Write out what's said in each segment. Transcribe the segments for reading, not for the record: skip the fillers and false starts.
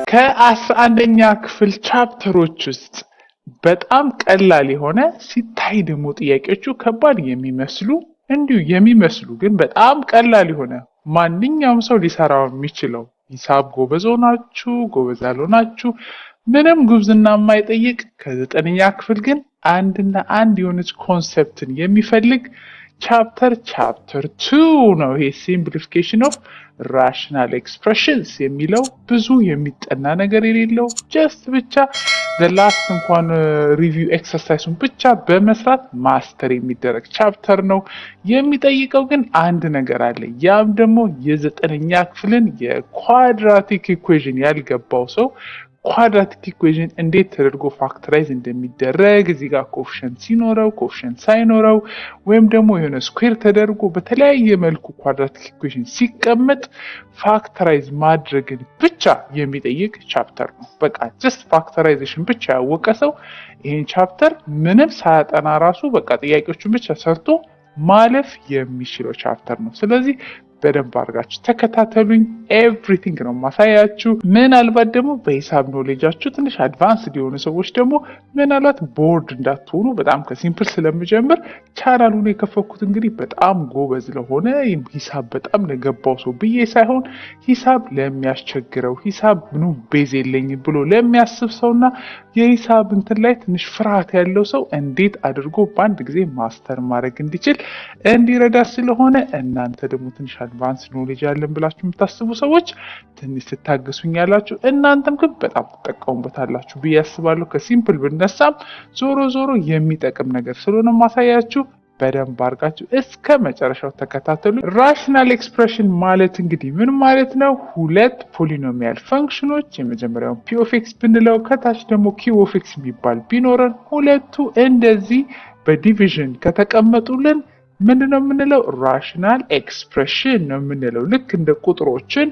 ከ11ኛ ክፍል ቻፕተሮች ውስጥ በጣም ቀላል የሆነ ሲታይ ደግሞ ጥያቄዎቹ ከባድ የሚመስሉ እንዲሁ የሚመስሉ ግን በጣም ቀላል የሆነ ማንኛውም ሰው ሊሰራው የሚችለው ሂሳብ ጎበዝ ሆናችሁ ጎበዝ ያልሆናችሁ ምንም ጉብዝና የማይጠይቅ ከ9ኛ ክፍል ግን አንድና አንድ የሆነች ኮንሰፕትን የሚፈልግ ቻፕተር 2 ነው። ይሄ ሲምፕሊፊኬሽን ኦፍ ራሽናል ኤክስፕሬሽንስ የሚለው ብዙ የሚጠና ነገር የሌለው ጀስት ብቻ ላስት እንኳን ሪቪው ኤክሰርሳይሱን ብቻ በመስራት ማስተር የሚደረግ ቻፕተር ነው። የሚጠይቀው ግን አንድ ነገር አለ። ያም ደግሞ የ9ኛ ክፍልን የኳድራቲክ ኢኩዌሽን ያልገባው ሰው ኳድራቲክ ኢኩዌሽን እንዴት ተደርጎ ፋክተራይዝ እንደሚደረግ እዚህ ጋር ኮኤፊሺየንት ሲኖረው ኮኤፊሺየንት ሳይኖረው ወይም ደግሞ የሆነ ስኩዌር ተደርጎ በተለያየ መልኩ ኳድራቲክ ኢኩዌሽን ሲቀመጥ ፋክተራይዝ ማድረግን ብቻ የሚጠይቅ ቻፕተር ነው። በቃ ጀስት ፋክተራይዜሽን ብቻ ያወቀ ሰው ይሄን ቻፕተር ምንም ሳያጠና ራሱ በቃ ጥያቄዎቹን ብቻ ሰርቶ ማለፍ የሚችለው ቻፕተር ነው። ስለዚህ በደንብ አድርጋችሁ ተከታተሉኝ። ኤቭሪቲንግ ነው ማሳያችሁ። ምናልባት ደግሞ በሂሳብ ኖሌጃችሁ ትንሽ አድቫንስድ የሆኑ ሰዎች ደግሞ ምናልባት ቦርድ እንዳትሆኑ በጣም ከሲምፕል ስለምጀምር ቻናሉን የከፈኩት እንግዲህ በጣም ጎበዝ ለሆነ ሂሳብ በጣም ለገባው ሰው ብዬ ሳይሆን ሂሳብ ለሚያስቸግረው ሂሳብ ምኑ ቤዝ የለኝም ብሎ ለሚያስብ ሰውና የሂሳብ እንትን ላይ ትንሽ ፍርሃት ያለው ሰው እንዴት አድርጎ በአንድ ጊዜ ማስተር ማድረግ እንዲችል እንዲረዳ ስለሆነ እናንተ ደግሞ ትንሽ አድቫንስ ኖሌጅ ያለን ብላችሁ የምታስቡ ሰዎች ትንሽ ትታገሱኛላችሁ። እናንተም ግን በጣም ትጠቀሙበታላችሁ ብዬ አስባለሁ። ከሲምፕል ብነሳም ዞሮ የሚጠቅም ነገር ስለሆነ ማሳያችሁ በደንብ አድርጋችሁ እስከ መጨረሻው ተከታተሉ። ራሽናል ኤክስፕሬሽን ማለት እንግዲህ ምን ማለት ነው? ሁለት ፖሊኖሚያል ፈንክሽኖች የመጀመሪያው p of x ብንለው ከታች ደግሞ q of x የሚባል ቢኖረን ሁለቱ እንደዚህ በዲቪዥን ከተቀመጡልን ምንድነው የምንለው? ራሽናል ኤክስፕሬሽን ነው የምንለው። ልክ እንደ ቁጥሮችን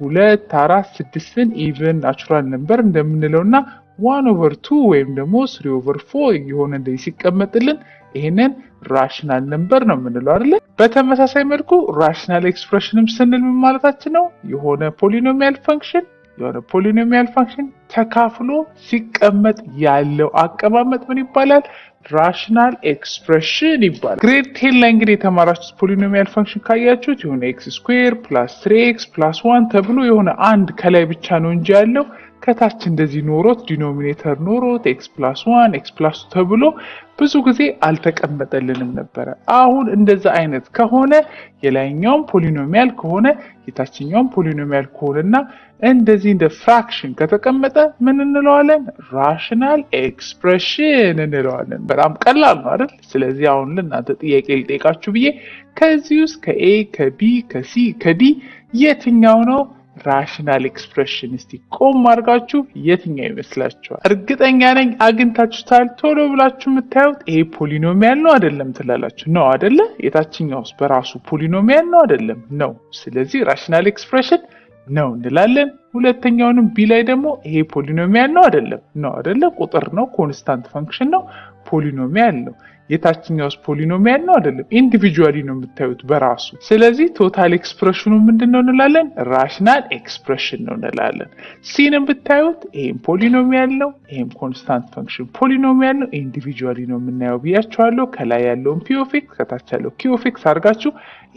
2 4 6ን ኢቭን ናቹራል ነምበር እንደምንለውና 1/2 ወይም ደግሞ 3/4 የሆነ እንደዚህ ሲቀመጥልን ይሄንን ራሽናል ነምበር ነው የምንለው አይደል? በተመሳሳይ መልኩ ራሽናል ኤክስፕሬሽንም ስንል ምን ማለታችን ነው? የሆነ ፖሊኖሚያል ፈንክሽን ተካፍሎ ሲቀመጥ ያለው አቀማመጥ ምን ይባላል? ራሽናል ኤክስፕሬሽን ይባላል። ግሬድ 10 ላይ እንግዲህ የተማራችሁት ፖሊኖሚያል ፈንክሽን ካያችሁት የሆነ x² + 3x + 1 ተብሎ የሆነ አንድ ከላይ ብቻ ነው እንጂ ያለው ከታች እንደዚህ ኖሮት ዲኖሚኔተር ኖሮት x + 1 x + 2 ተብሎ ብዙ ጊዜ አልተቀመጠልንም ነበረ። አሁን እንደዛ አይነት ከሆነ የላይኛውም ፖሊኖሚያል ከሆነ የታችኛውም ፖሊኖሚያል ከሆነና እንደዚህ እንደ ፍራክሽን ከተቀመጠ ምን እንለዋለን? ራሽናል ኤክስፕሬሽን እንለዋለን። በጣም ቀላል ነው አይደል? ስለዚህ አሁን ለእናንተ ጥያቄ ልጠይቃችሁ ብዬ ከዚህ ውስጥ ከኤ ከቢ ከሲ ከዲ የትኛው ነው ራሽናል ኤክስፕሬሽን? እስቲ ቆም አድርጋችሁ የትኛው ይመስላችኋል? እርግጠኛ ነኝ አግኝታችሁታል። ቶሎ ብላችሁ የምታዩት ይሄ ፖሊኖሚያል ነው አይደለም ትላላችሁ። ነው አይደለ? የታችኛውስ በራሱ ፖሊኖሚያል ነው አይደለም? ነው። ስለዚህ ራሽናል ኤክስፕሬሽን ነው እንላለን። ሁለተኛውንም ቢ ላይ ደግሞ ይሄ ፖሊኖሚያል ነው አይደለም? ነው አይደለ? ቁጥር ነው፣ ኮንስታንት ፈንክሽን ነው፣ ፖሊኖሚያል ነው። የታችኛውስ ፖሊኖሚያል ነው አይደለም? ኢንዲቪጁዋሊ ነው የምታዩት በራሱ። ስለዚህ ቶታል ኤክስፕሬሽኑ ምንድነው እንላለን? ራሽናል ኤክስፕሬሽን ነው እንላለን። ሲንም ብታዩት ይሄም ፖሊኖሚያል ነው፣ ይሄም ኮንስታንት ፈንክሽን ፖሊኖሚያል ነው፣ ኢንዲቪጁዋሊ ነው የምናየው ብያችኋለሁ። ከላይ ያለውን p of x ከታች ያለው q of x አድርጋችሁ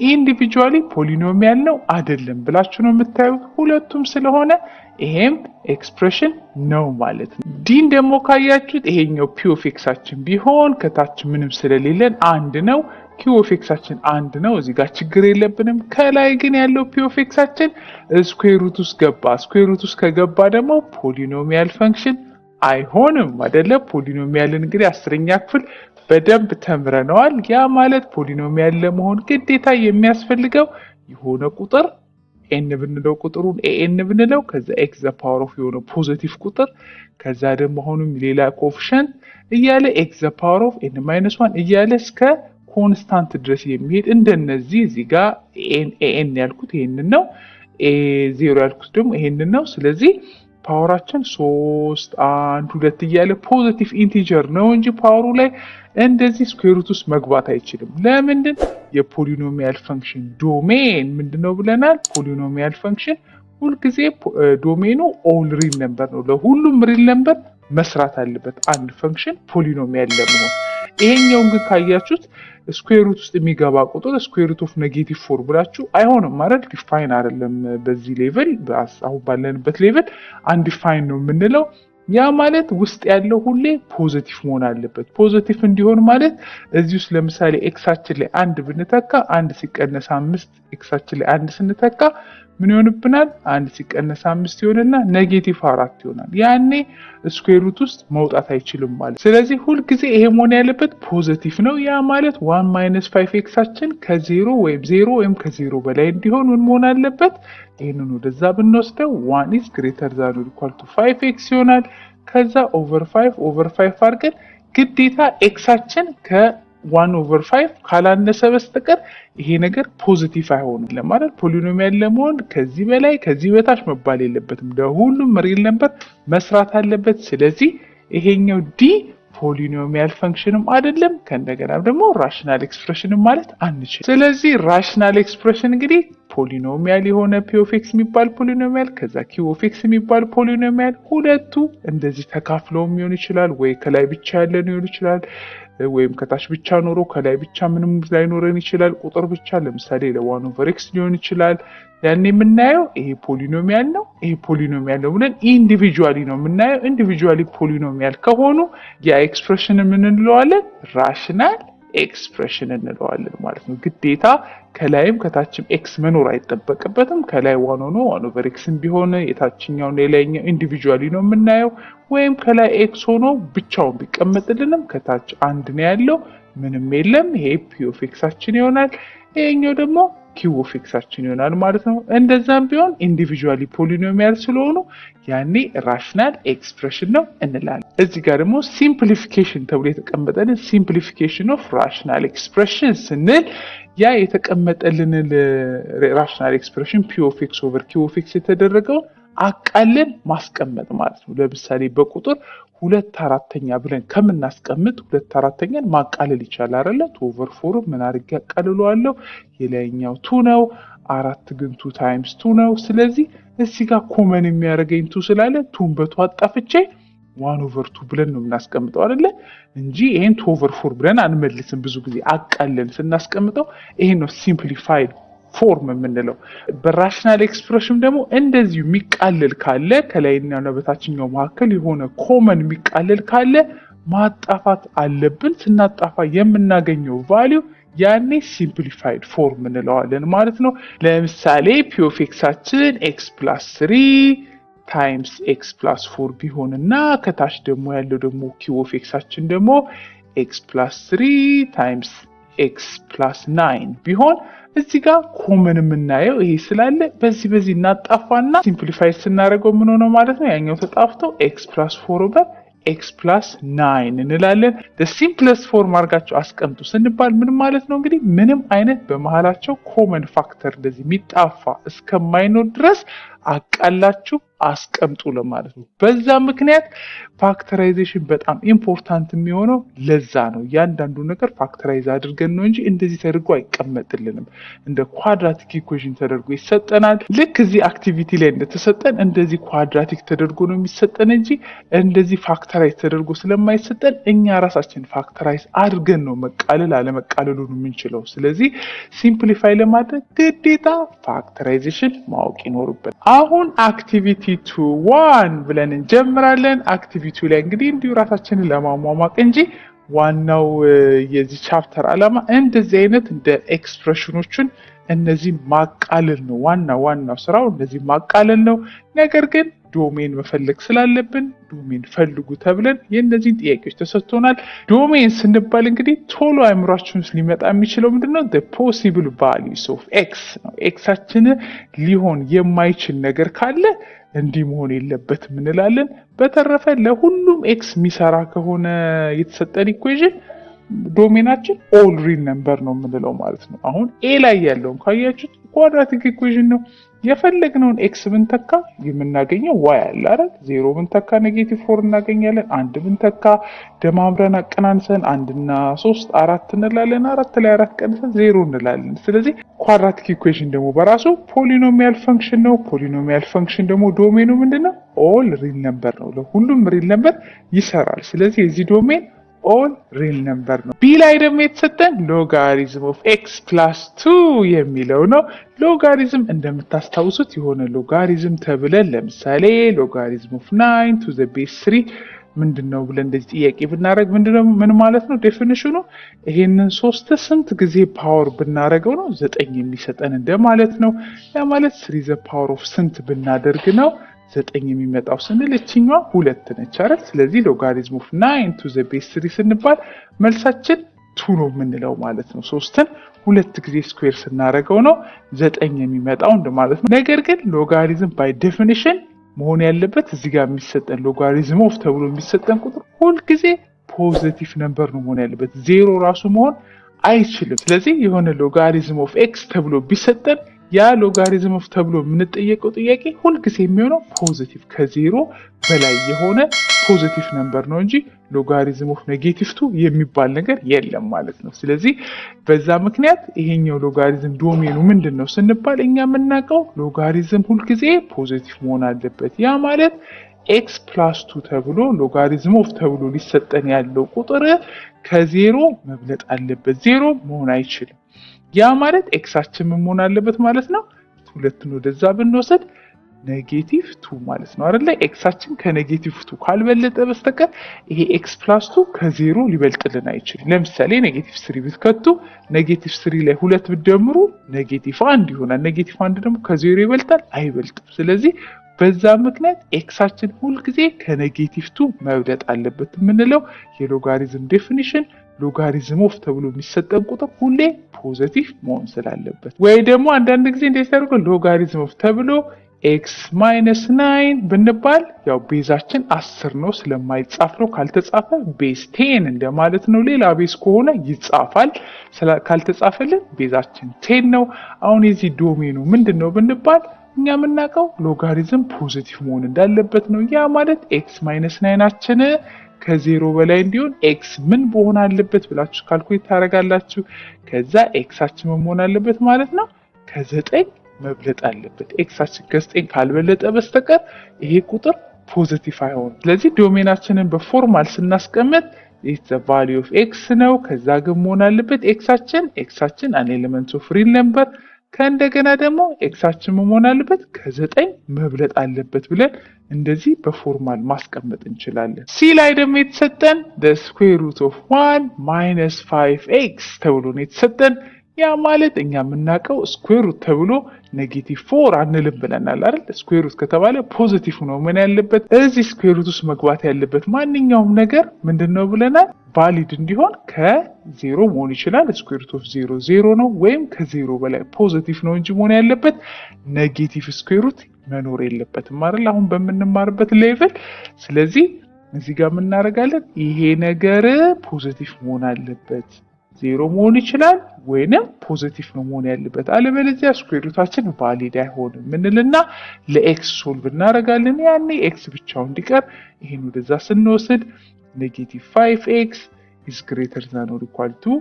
ኢንዲቪጁዋሊ ፖሊኖሚያል ነው አይደለም ብላችሁ ነው የምታዩት። ሁለቱም ስለሆነ ይሄም ኤክስፕሬሽን ነው ማለት ነው። ዲን ደግሞ ካያችሁት ይሄኛው p of xአችን ቢሆን ከታች ምንም ስለሌለን አንድ ነው፣ q of xአችን አንድ ነው። እዚህ ጋር ችግር የለብንም። ከላይ ግን ያለው p of xአችን ስኩዌር ሩት ውስጥ ገባ። ስኩዌር ሩት ውስጥ ከገባ ደግሞ ፖሊኖሚያል ፈንክሽን አይሆንም አይደለ? ፖሊኖሚያልን እንግዲህ 10ኛ ክፍል በደንብ ተምረነዋል። ያ ማለት ፖሊኖሚያል ለመሆን ግዴታ የሚያስፈልገው የሆነ ቁጥር n ብንለው ቁጥሩን an ብንለው ከዛ x the power of የሆነ ፖዚቲቭ ቁጥር ከዛ ደግሞ አሁንም ሌላ ኮኤፊሺየንት እያለ x the power of n - 1 እያለ እስከ ኮንስታንት ድረስ የሚሄድ እንደነዚህ እዚህ ጋር an ያልኩት ይሄንን ነው፣ a0 ያልኩት ደግሞ ይሄንን ነው። ስለዚህ ፓወራችን 3 1 2 እያለ ፖዚቲቭ ኢንቲጀር ነው እንጂ ፓወሩ ላይ እንደዚህ ስኩዌር ሩት ውስጥ መግባት አይችልም። ለምንድን? የፖሊኖሚያል ፈንክሽን ዶሜን ምንድነው ብለናል? ፖሊኖሚያል ፈንክሽን ሁልጊዜ ዶሜኑ ኦል ሪል ነምበር ነው። ለሁሉም ሪል ነምበር መስራት አለበት አንድ ፈንክሽን ፖሊኖሚያል ለመሆን። ይሄኛውን ግን ካያችሁት ስኩዌር ሩት ውስጥ የሚገባ ቁጥር ስኩዌር ሩት ኦፍ -4 ብላችሁ አይሆንም ማለት ዲፋይን አይደለም። በዚህ ሌቭል አሁን ባለንበት ሌቭል አንዲፋይን ነው የምንለው። ያ ማለት ውስጥ ያለው ሁሌ ፖዚቲቭ መሆን አለበት። ፖዚቲቭ እንዲሆን ማለት እዚህ ውስጥ ለምሳሌ ኤክሳችን ላይ 1 ብንተካ 1 ሲቀነስ 5 ኤክሳችን ላይ 1 ስንተካ ምን ይሆንብናል? 1 ሲቀነስ 5 ይሆንና -4 ይሆናል። ያኔ ስኩዌር ሩት ውስጥ መውጣት አይችልም ማለት። ስለዚህ ሁል ጊዜ ይሄ መሆን ያለበት ፖዚቲቭ ነው። ያ ማለት 1 - 5 ኤክሳችን ከ0 ወይም 0 ወይም ከ0 በላይ እንዲሆን ምን መሆን አለበት? ይሄንን ወደዛ ብንወስደው 1 is greater than or equal to 5x ይሆናል። ከዛ ኦቨር 5 አድርገን ግዴታ ኤክሳችን ከ1/5 ካላነሰ በስተቀር ይሄ ነገር ፖዚቲቭ አይሆንም ለማለት ፖሊኖሚያል ለመሆን ከዚህ በላይ ከዚህ በታች መባል የለበትም። ለሁሉም ሪል ነምበር መስራት አለበት። ስለዚህ ይሄኛው ዲ ፖሊኖሚያል ፈንክሽንም አይደለም ከእንደገና ደግሞ ራሽናል ኤክስፕሬሽንም ማለት አንችልም። ስለዚህ ራሽናል ኤክስፕሬሽን እንግዲህ ፖሊኖሚያል የሆነ ፒ ኦፍ ኤክስ የሚባል ፖሊኖሚያል ከዛ ኪው ኦፍ ኤክስ የሚባል ፖሊኖሚያል ሁለቱ እንደዚህ ተካፍለው ሊሆን ይችላል፣ ወይ ከላይ ብቻ ያለ ሊሆን ይችላል፣ ወይም ከታች ብቻ ኖሮ ከላይ ብቻ ምንም ላይኖረን ይችላል። ቁጥር ብቻ ለምሳሌ ለ1/x ሊሆን ይችላል። ያን የምናየው ይሄ ፖሊኖሚያል ነው ይሄ ፖሊኖሚያል ነው ብለን ኢንዲቪጁዋሊ ነው የምናየው። ኢንዲቪጁዋሊ ፖሊኖሚያል ከሆኑ ያ ኤክስፕሬሽን ምን እንለዋለን? ራሽናል ኤክስፕሬሽን እንለዋለን ማለት ነው። ግዴታ ከላይም ከታችም ኤክስ መኖር አይጠበቅበትም። ከላይ 1 ሆኖ 1/xም ቢሆን የታችኛውና የላይኛው ኢንዲቪጁዋሊ ነው የምናየው። ወይም ከላይ ኤክስ ሆኖ ብቻውን ቢቀመጥልንም ከታች 1 ነው ያለው ምንም የለም። ይሄ ፒ ኦፍ ኤክሳችን ይሆናል። ይሄኛው ደግሞ ኪው ኦፍ ኤክሳችን ይሆናል ማለት ነው። እንደዛም ቢሆን ኢንዲቪጁዋሊ ፖሊኖሚያል ስለሆኑ ያኔ ራሽናል ኤክስፕሬሽን ነው እንላለን። እዚህ ጋር ደግሞ ሲምፕሊፊኬሽን ተብሎ የተቀመጠልን ሲምፕሊፊኬሽን ኦፍ ራሽናል ኤክስፕሬሽን ስንል ያ የተቀመጠልን ራሽናል ኤክስፕሬሽን ፒ ኦፍ ኤክስ ኦቨር ኪው ኦፍ ኤክስ የተደረገው አቃለን ማስቀመጥ ማለት ነው። ለምሳሌ በቁጥር 2/4 ብለን ከምናስቀምጥ 2/4 ማቃለል ይቻላል አይደለ? 2/4 ምን አድርጌ አቃልለዋለሁ? የላይኛው 2 ነው፣ 4 ግን 2 ታይምስ 2 ነው። ስለዚህ እዚህ ጋር ኮመን የሚያደርገኝ 2 ስላለ 2ን በ2 አጣፍቼ 1/2 ብለን ነው የምናስቀምጠው አይደለ? እንጂ ይሄን 2/4 ብለን አንመልስም። ብዙ ጊዜ አቃለን ስናስቀምጠው ይሄን ነው ሲምፕሊፋይድ ፎርም የምንለው። በራሽናል ኤክስፕሬሽን ደግሞ እንደዚሁ የሚቃለል ካለ ከላይኛውና በታችኛው መካከል የሆነ ኮመን የሚቃለል ካለ ማጣፋት አለብን። ስናጣፋ የምናገኘው ቫልዩ ያኔ ሲምፕሊፋይድ ፎርም እንለዋለን ማለት ነው። ለምሳሌ ፒ ኦፍ ኤክሳችን ኤክስ ፕላስ 3 ታይምስ ኤክስ ፕላስ 4 ቢሆንና ከታች ደግሞ ያለው ደግሞ ኪው ኦፍ ኤክሳችን ደግሞ ኤክስ ፕላስ 3 ታይምስ ኤክስ ፕላስ 9 ቢሆን እዚህ ጋር ኮመን የምናየው ይሄ ስላለ በዚህ እናጣፋና ሲምፕሊፋይ ስናደርገው ምን ሆነ ማለት ነው? ያኛው ተጣፍቶ ኤክስ ፕላስ 4 ኦቨር ኤክስ ፕላስ 9 እንላለን። ሲምፕለስት ፎርም አድርጋቸው አስቀምጡ ስንባል ምን ማለት ነው? እንግዲህ ምንም አይነት በመሃላቸው ኮመን ፋክተር እንደዚህ የሚጣፋ እስከማይኖር ድረስ አቃላችሁ አስቀምጡ ለማለት ነው። በዛ ምክንያት ፋክተራይዜሽን በጣም ኢምፖርታንት የሚሆነው ለዛ ነው። እያንዳንዱ ነገር ፋክተራይዝ አድርገን ነው እንጂ እንደዚህ ተደርጎ አይቀመጥልንም። እንደ ኳድራቲክ ኢኩዌሽን ተደርጎ ይሰጠናል። ልክ እዚህ አክቲቪቲ ላይ እንደተሰጠን እንደዚህ ኳድራቲክ ተደርጎ ነው የሚሰጠን እንጂ እንደዚህ ፋክተራይዝ ተደርጎ ስለማይሰጠን እኛ ራሳችን ፋክተራይዝ አድርገን ነው መቃለል አለመቃለሉን የምንችለው። ስለዚህ ሲምፕሊፋይ ለማድረግ ግዴታ ፋክተራይዜሽን ማወቅ ይኖርብናል። አሁን አክቲቪቲ 2 ብለን እንጀምራለን። አክቲቪቲ ላይ እንግዲህ እንዲሁ ራሳችንን ለማሟሟቅ እንጂ ዋናው የዚህ ቻፕተር ዓላማ እንደዚህ አይነት እንደ ኤክስፕሬሽኖችን እነዚህ ማቃለል ነው። ዋናው ስራው እነዚህ ማቃለል ነው። ነገር ግን ዶሜን መፈለግ ስላለብን ዶሜን ፈልጉ ተብለን የእነዚህን ጥያቄዎች ተሰጥቶናል። ዶሜን ስንባል እንግዲህ ቶሎ አእምሯችን ውስጥ ሊመጣ የሚችለው ምንድነው? the possible values of x ነው። ኤክሳችን ሊሆን የማይችል ነገር ካለ እንዲህ መሆን የለበትም እንላለን። በተረፈ ለሁሉም ኤክስ የሚሰራ ከሆነ የተሰጠን ኢኩዌሽን ዶሜናችን ኦል ሪል ነምበር ነው የምንለው ማለት ነው። አሁን ኤ ላይ ያለውን ካያችሁት ኳድራቲክ ኢኩዌሽን ነው። የፈለግነውን ኤክስ ብንተካ የምናገኘው ዋይ አለ አይደል? 0 ብንተካ -4 እናገኛለን። 1 ብንተካ ደማምረን አቀናንሰን 1 እና 3 4 እንላለን። 4 ላይ 4 ቀንሰን 0 እንላለን። ስለዚህ ኳድራቲክ ኢኩዌሽን ደግሞ በራሱ ፖሊኖሚያል ፈንክሽን ነው። ፖሊኖሚያል ፈንክሽን ደግሞ ዶሜኑ ምንድነው? ኦል ሪል ነምበር ነው። ለሁሉም ሪል ነምበር ይሰራል። ስለዚህ የዚህ ዶሜን ኦል ሪል ነምበር ነው። ቢ ላይ ደግሞ የተሰጠን ሎጋሪዝም ኦፍ ኤክስ ፕላስ 2 የሚለው ነው። ሎጋሪዝም እንደምታስታውሱት የሆነ ሎጋሪዝም ተብለን ለምሳሌ ሎጋሪዝም ኦፍ 9 to the base 3 ምንድነው ብለን እንደዚህ ጥያቄ ብናረግ ምንድነው ምን ማለት ነው? ዴፊኒሽኑ ይሄንን 3 ስንት ጊዜ ፓወር ብናረገው ነው 9 የሚሰጠን እንደማለት ነው። ያ ማለት 3 the power of ስንት ብናደርግ ነው 9 የሚመጣው ስንል እቺኛዋ 2 ነች አይደል? ስለዚህ ሎጋሪዝም ኦፍ 9 to the base 3 ስንባል መልሳችን 2 ነው የምንለው ማለት ነው። 3ን 2 ጊዜ ስኩዌር ስናረገው ነው 9 የሚመጣው እንደማለት ነው። ነገር ግን ሎጋሪዝም ባይ ዴፊኒሽን መሆን ያለበት እዚህ ጋር የሚሰጠን ሎጋሪዝም ኦፍ ተብሎ የሚሰጠን ቁጥር ሁል ጊዜ ፖዚቲቭ ነምበር ነው መሆን ያለበት። 0 ራሱ መሆን አይችልም። ስለዚህ የሆነ ሎጋሪዝም ኦፍ ኤክስ ተብሎ ቢሰጠን ያ ሎጋሪዝም ኦፍ ተብሎ የምንጠየቀው ጥያቄ ሁል ጊዜ የሚሆነው ፖዚቲቭ ከ0 በላይ የሆነ ፖዚቲቭ ነምበር ነው እንጂ ሎጋሪዝም ኦፍ -2 የሚባል ነገር የለም ማለት ነው። ስለዚህ በዛ ምክንያት ይሄኛው ሎጋሪዝም ዶሜኑ ምንድነው ስንባል እኛ የምናውቀው ሎጋሪዝም ሁል ጊዜ ፖዚቲቭ መሆን አለበት። ያ ማለት ኤክስ ፕላስ 2 ተብሎ ሎጋሪዝም ኦፍ ተብሎ ሊሰጠን ያለው ቁጥር ከ0 መብለጥ አለበት። 0 መሆን አይችልም። ያ ማለት ኤክሳችን ምን መሆን አለበት ማለት ነው? ሁለቱን ወደዛ ብንወስድ -2 ማለት ነው አይደል? ኤክሳችን ከ-2 ካልበለጠ በስተቀር ይሄ ኤክስ ፕላስ 2 ከ0 ሊበልጥልን አይችልም። ለምሳሌ -3 ብትከቱ -3 ላይ 2 ብትደምሩ -1 ይሆናል። -1 ደግሞ ከ0 ይበልጣል አይበልጥም። ስለዚህ በዛ ምክንያት ኤክሳችን ሁል ጊዜ ከ-2 መብለጥ አለበት የምንለው የሎጋሪዝም ዴፊኒሽን ሎጋሪዝም ኦፍ ተብሎ የሚሰጠን ቁጥር ሁሌ ፖዚቲቭ መሆን ስላለበት። ወይ ደግሞ አንዳንድ ጊዜ እንዴት ያደርገው ሎጋሪዝም ኦፍ ተብሎ x - 9 ብንባል ያው ቤዛችን 10 ነው ስለማይጻፍ ነው። ካልተጻፈ ቤዝ 10 እንደማለት ነው። ሌላ ቤዝ ከሆነ ይጻፋል። ካልተጻፈልን ቤዛችን 10 ነው። አሁን የዚህ ዶሜኑ ምንድነው ብንባል እኛ የምናውቀው ሎጋሪዝም ፖዚቲቭ መሆን እንዳለበት ነው። ያ ማለት x - 9ችን ከ0 በላይ እንዲሆን ኤክስ ምን መሆን አለበት ብላችሁ ካልኩሌት ታደርጋላችሁ። ከዛ ኤክሳችን ምን መሆን አለበት ማለት ነው ከ9 መብለጥ አለበት። ኤክሳችን ከ9 ካልበለጠ በስተቀር ይሄ ቁጥር ፖዚቲቭ አይሆንም። ስለዚህ ዶሜናችንን በፎርማል ስናስቀምጥ it's the value of x ነው። ከዛ ግን መሆን አለበት ኤክሳችን an element of real number ከእንደገና ደግሞ ኤክሳችን መሆን አለበት ከ9 መብለጥ አለበት ብለን እንደዚህ በፎርማል ማስቀመጥ እንችላለን። ሲ ላይ ደግሞ የተሰጠን the square root of 1 minus 5x ተብሎ ነው የተሰጠን። ያ ማለት እኛ የምናውቀው ስኩዌር ሩት ተብሎ -4 አንልም ብለናል አይደል? ስኩዌር ሩት ከተባለ ፖዚቲቭ ነው ምን ያለበት እዚህ ስኩዌር ሩት ውስጥ መግባት ያለበት ማንኛውም ነገር ምንድነው ብለናል ቫሊድ እንዲሆን ከ0 መሆን ይችላል። ስኩዌር ሩት ኦፍ 0 0 ነው ወይም ከ0 በላይ ፖዚቲቭ ነው እንጂ መሆን ያለበት ኔጌቲቭ ስኩዌር ሩት መኖር የለበትም አይደል? አሁን በምንማርበት ሌቭል። ስለዚህ እዚህ ጋር ምን እናደርጋለን? ይሄ ነገር ፖዚቲቭ መሆን አለበት። 0 መሆን ይችላል ወይንም ፖዚቲቭ ነው መሆን ያለበት። አለበለዚያ ስኩዌር ሩታችን ቫሊድ አይሆንም ምንልና ለኤክስ ሶልቭ እናደርጋለን። ያኔ ኤክስ ብቻውን እንዲቀር ይሄን ወደዛ ስንወስድ -5x is greater than or equal to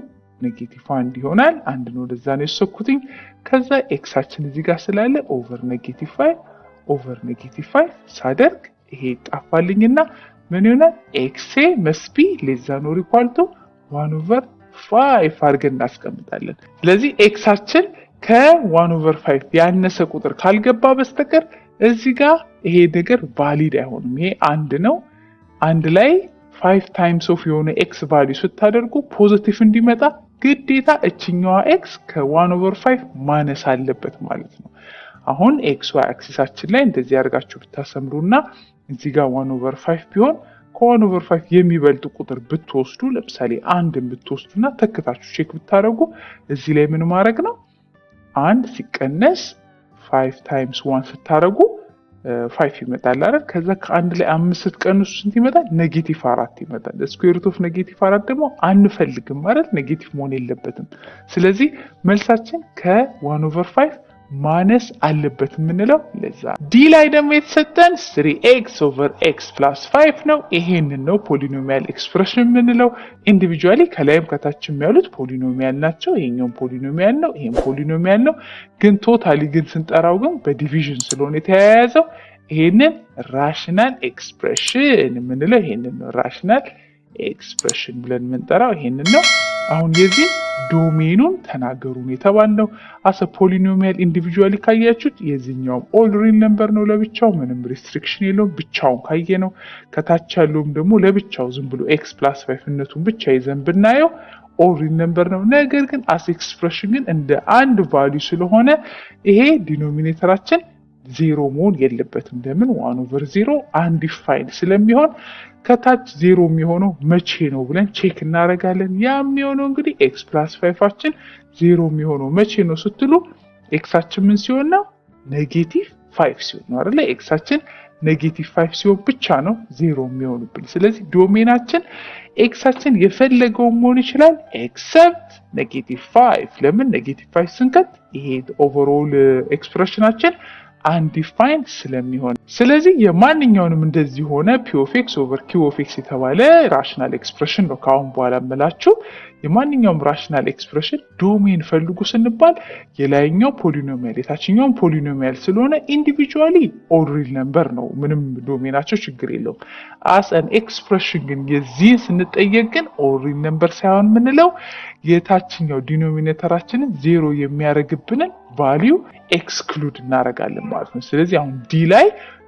-1 ይሆናል። አንድ ነው ወደዛ ነው የሰኩትኝ። ከዛ ኤክሳችን እዚህ ጋር ስላለ ኦቨር -5 ሳደርግ ይሄ ይጣፋልኝና ምን ይሆናል? x must be less than or equal to 1/5 አድርገን እናስቀምጣለን። ስለዚህ ኤክሳችን ከ1/5 ያነሰ ቁጥር ካልገባ በስተቀር እዚህ ጋር ይሄ ነገር ቫሊድ አይሆንም። ይሄ አንድ ነው። አንድ ላይ 5 ታይምስ ኦፍ የሆነ ኤክስ ቫልዩ ስታደርጉ ፖዚቲቭ እንዲመጣ ግዴታ እችኛዋ ኤክስ ከ1/5 ማነስ አለበት ማለት ነው። አሁን ኤክስ ዋይ አክሲሳችን ላይ እንደዚህ አድርጋችሁ ብታሰምሩና እዚህ ጋር 1/5 ቢሆን ከ1/5 የሚበልጥ ቁጥር ብትወስዱ ለምሳሌ አንድን ብትወስዱና ተከታችሁ ቼክ ብታደርጉ እዚህ ላይ ምን ማድረግ ነው? 1 ሲቀነስ 5 ታይምስ 1 ስታደርጉ 5 ይመጣል አይደል? ከዛ ከአንድ ላይ 5 ስትቀንሱ ስንት ይመጣል? -4 ይመጣል። ስኩዌር ሩት ኦፍ -4 ደግሞ አንፈልግም አይደል? ኔጌቲቭ መሆን የለበትም። ስለዚህ መልሳችን ከ1/5 ማነስ አለበት የምንለው ለዛ። ዲ ላይ ደግሞ የተሰጠን 3x/x+5 ነው። ይሄንን ነው ፖሊኖሚያል ኤክስፕሬሽን የምንለው። ኢንዲቪጁዋሊ ከላይም ከታችም ያሉት ፖሊኖሚያል ናቸው። ይሄኛው ፖሊኖሚያል ነው፣ ይሄም ፖሊኖሚያል ነው። ግን ቶታሊ ግን ስንጠራው ግን በዲቪዥን ስለሆነ የተያያዘው ይሄንን ራሽናል ኤክስፕሬሽን የምንለው ይሄንን ነው። ራሽናል ኤክስፕሬሽን ብለን የምንጠራው ይሄንን ነው። አሁን የዚህ ዶሜኑን ተናገሩን የተባልነው አሰ ፖሊኖሚያል ኢንዲቪጁዋሊ ካያችሁት የዚህኛውም ኦል ሪል ነምበር ነው ለብቻው ምንም ሪስትሪክሽን የለውም። ብቻውን ካየ ነው። ከታች ያለውም ደግሞ ለብቻው ዝም ብሎ x+5ነቱን ብቻ ይዘን ብናየው ኦል ሪል ነምበር ነው። ነገር ግን አስ ኤክስፕሬሽን ግን እንደ አንድ ቫልዩ ስለሆነ ይሄ ዲኖሚኔተራችን ዜሮ መሆን የለበትም። ለምን 1/0 አንዲፋይንድ ስለሚሆን ከታች ዜሮ የሚሆነው መቼ ነው ብለን ቼክ እናደርጋለን። ያ የሚሆነው እንግዲህ x+5ችን ዜሮ የሚሆነው መቼ ነው ስትሉ ኤክሳችን ምን ሲሆን ነው? -5 ሲሆን ነው አይደል? ኤክሳችን -5 ሲሆን ብቻ ነው ዜሮ የሚሆንብን። ስለዚህ ዶሜናችን ኤክሳችን የፈለገው መሆን ይችላል ኤክሰፕት -5። ለምን -5 ስንከት ይሄ ኦቨርኦል ኤክስፕሬሽናችን አንዲፋይንድ ስለሚሆን ስለዚህ የማንኛውንም እንደዚህ ሆነ p(x/q(x) የተባለ ራሽናል ኤክስፕሬሽን ነው ካሁን በኋላ መላችሁ። የማንኛውም ራሽናል ኤክስፕሬሽን ዶሜን ፈልጉ ስንባል የላይኛው ፖሊኖሚያል የታችኛው ፖሊኖሚያል ስለሆነ ኢንዲቪጁዋሊ ኦል ሪል ነምበር ነው፣ ምንም ዶሜናቸው ችግር የለውም። አስ አን ኤክስፕሬሽን ግን የዚህ ስንጠየቅ ግን ኦል ሪል ነምበር ሳይሆን ምንለው የታችኛው ዲኖሚኔተራችንን ዜሮ የሚያደርግብንን ቫልዩ ኤክስክሉድ እናደርጋለን ማለት ነው። ስለዚህ አሁን ዲ ላይ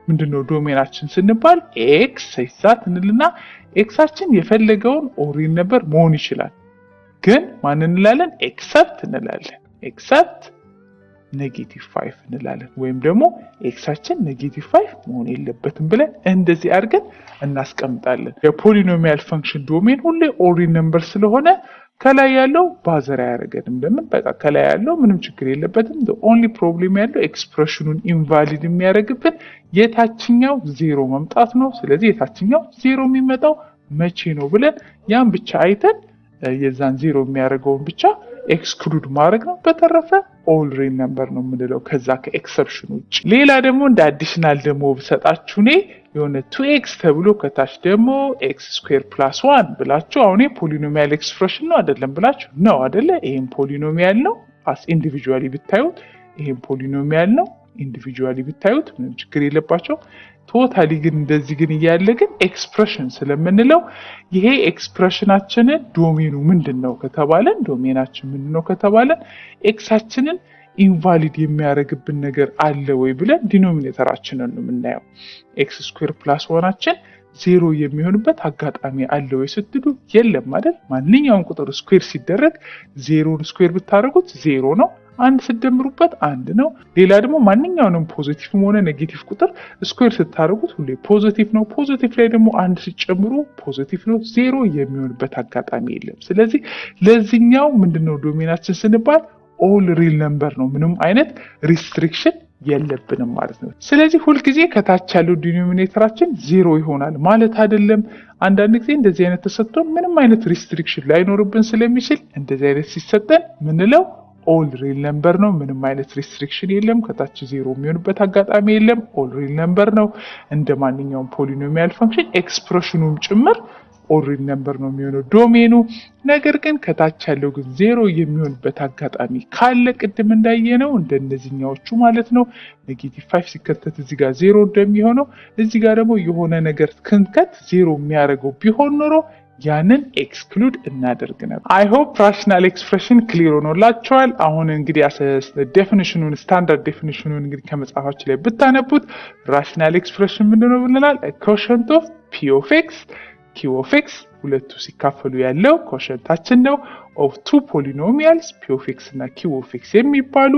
ምንድነው ዶሜናችን ስንባል ኤክስ ሳይሳት እንልና ኤክሳችን የፈለገውን ኦል ሪል ነምበር መሆን ይችላል። ግን ማን እንላለን? ኤክሰፕት እንላለን። ኤክሰፕት -5 እንላለን። ወይም ደግሞ ኤክሳችን -5 መሆን የለበትም ብለን እንደዚህ አድርገን እናስቀምጣለን። የፖሊኖሚያል ፈንክሽን ዶሜን ሁሌ ኦል ሪል ነምበር ስለሆነ ከላይ ያለው ባዘር አያደርገንም። ለምን? በቃ ከላይ ያለው ምንም ችግር የለበትም። ኦንሊ ፕሮብሌም ያለው ኤክስፕሬሽኑን ኢንቫሊድ የሚያደርግብን የታችኛው ዜሮ መምጣት ነው። ስለዚህ የታችኛው ዜሮ የሚመጣው መቼ ነው ብለን ያን ብቻ አይተን የዛን ዜሮ የሚያደርገውን ብቻ ኤክስክሉድ ማድረግ ነው። በተረፈ ኦል ሪል ነምበር ነው የምንለው ከዛ ከኤክሰፕሽን ውጭ። ሌላ ደግሞ እንደ አዲሽናል ደግሞ ብሰጣችሁ እኔ የሆነ 2x ተብሎ ከታች ደግሞ x² + 1 ብላችሁ አሁን ፖሊኖሚያል ኤክስፕሬሽን ነው አይደለም ብላችሁ ነው አይደለ? ይሄም ፖሊኖሚያል ነው አስ ኢንዲቪጁዋሊ ብታዩት፣ ይሄም ፖሊኖሚያል ነው ኢንዲቪጁዋሊ ብታዩት ምንም ችግር የለባቸው። ቶታሊ ግን እንደዚህ ግን እያለ ግን ኤክስፕሬሽን ስለምንለው ይሄ ኤክስፕሬሽናችንን ዶሜኑ ምንድነው ከተባለን ዶሜናችን ምንድነው ከተባለን ኤክሳችንን ኢንቫሊድ የሚያደርግብን ነገር አለ ወይ ብለን ዲኖሚኔተራችንን ነው የምናየው። x² + 1ችን ዜሮ የሚሆንበት አጋጣሚ አለ ወይ ስትሉ የለም አይደል? ማንኛውም ቁጥር ስኩዌር ሲደረግ ዜሮን ስኩዌር ብታደርጉት ዜሮ ነው። አንድ ስደምሩበት አንድ ነው። ሌላ ደግሞ ማንኛውንም ፖዚቲቭ ሆነ ኔጌቲቭ ቁጥር ስኩዌር ስታደርጉት ሁሌ ፖዚቲቭ ነው። ፖዚቲቭ ላይ ደግሞ አንድ ሲጨምሩ ፖዚቲቭ ነው። ዜሮ የሚሆንበት አጋጣሚ የለም። ስለዚህ ለዚህኛው ምንድነው ዶሜናችን ስንባል ኦል ሪል ነምበር ነው። ምንም አይነት ሪስትሪክሽን የለብንም ማለት ነው። ስለዚህ ሁልጊዜ ከታች ያለው ዲኖሚኔተራችን ዜሮ ይሆናል ማለት አይደለም። አንዳንድ ጊዜ እንደዚህ አይነት ተሰጥቶን ምንም አይነት ሪስትሪክሽን ላይኖርብን ስለሚችል እንደዚህ አይነት ሲሰጠን ምንለው ኦል ሪል ነምበር ነው። ምንም አይነት ሪስትሪክሽን የለም። ከታች ዜሮ የሚሆንበት አጋጣሚ የለም። ኦል ሪል ነምበር ነው። እንደ ማንኛውም ፖሊኖሚያል ፈንክሽን ኤክስፕሬሽኑም ጭምር ኦል ሪል ነምበር ነው የሚሆነው ዶሜኑ። ነገር ግን ከታች ያለው ግን ዜሮ የሚሆንበት አጋጣሚ ካለ ቅድም እንዳየነው እንደነዚህኛዎቹ ማለት ነው -5 ሲከተት እዚህ ጋር ዜሮ እንደሚሆነው እዚህ ጋር ደግሞ የሆነ ነገር ክንከት ዜሮ የሚያደርገው ቢሆን ኖሮ ያንን ኤክስክሉድ እናደርግ ነበር። አይ ሆፕ ራሽናል ኤክስፕሬሽን ክሊር ሆኖላችኋል። አሁን እንግዲህ ዴፊኒሽኑን ስታንዳርድ ዴፊኒሽኑን እንግዲህ ከመጽሐፋችን ላይ ብታነቡት ራሽናል ኤክስፕሬሽን ምንድነው ብለናል? ኮሸንት ኦፍ p(x) q(x) ሁለቱ ሲካፈሉ ያለው ኮሸንታችን ነው ኦፍ ቱ ፖሊኖሚያልስ p(x) እና q(x) የሚባሉ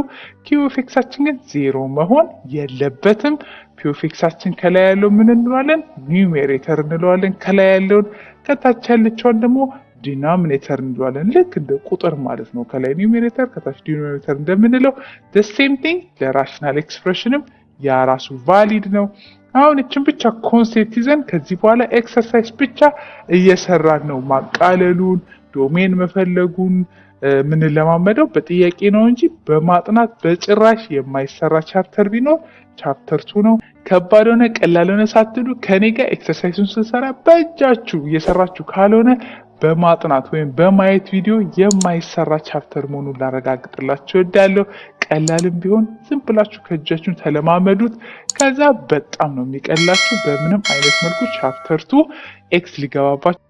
q(x)ችን ግን ዜሮ መሆን የለበትም። p(x)ችን ከላይ ያለው ምን እንለዋለን? ኒውሜሬተር እንለዋለን ከላይ ያለውን፣ ከታች ያለችውን ደግሞ ዲኖሚኔተር እንለዋለን። ልክ እንደ ቁጥር ማለት ነው። ከላይ ኒውሜሬተር ከታች ዲኖሚኔተር እንደምንለው the same thing ለራሽናል ኤክስፕሬሽንም ያ ራሱ ቫሊድ ነው። አሁን እችን ብቻ ኮንሴፕት ይዘን ከዚህ በኋላ ኤክሰርሳይዝ ብቻ እየሰራን ነው። ማቃለሉን፣ ዶሜን መፈለጉን፣ የምንለማመደው በጥያቄ ነው እንጂ በማጥናት በጭራሽ የማይሰራ ቻፕተር ቢኖር ቻፕተር 2 ነው። ከባድ ሆነ ቀላል ሆነ ሳትሉ ከኔ ጋር ኤክሰርሳይዙን ስንሰራ በእጃችሁ እየሰራችሁ ካልሆነ በማጥናት ወይም በማየት ቪዲዮ የማይሰራ ቻፕተር መሆኑን ላረጋግጥላችሁ እወዳለሁ። ቀላልም ቢሆን ዝም ብላችሁ ከእጃችሁ ተለማመዱት። ከዛ በጣም ነው የሚቀላችሁ። በምንም አይነት መልኩ ቻፕተር 2 ኤክስ ሊገባባችሁ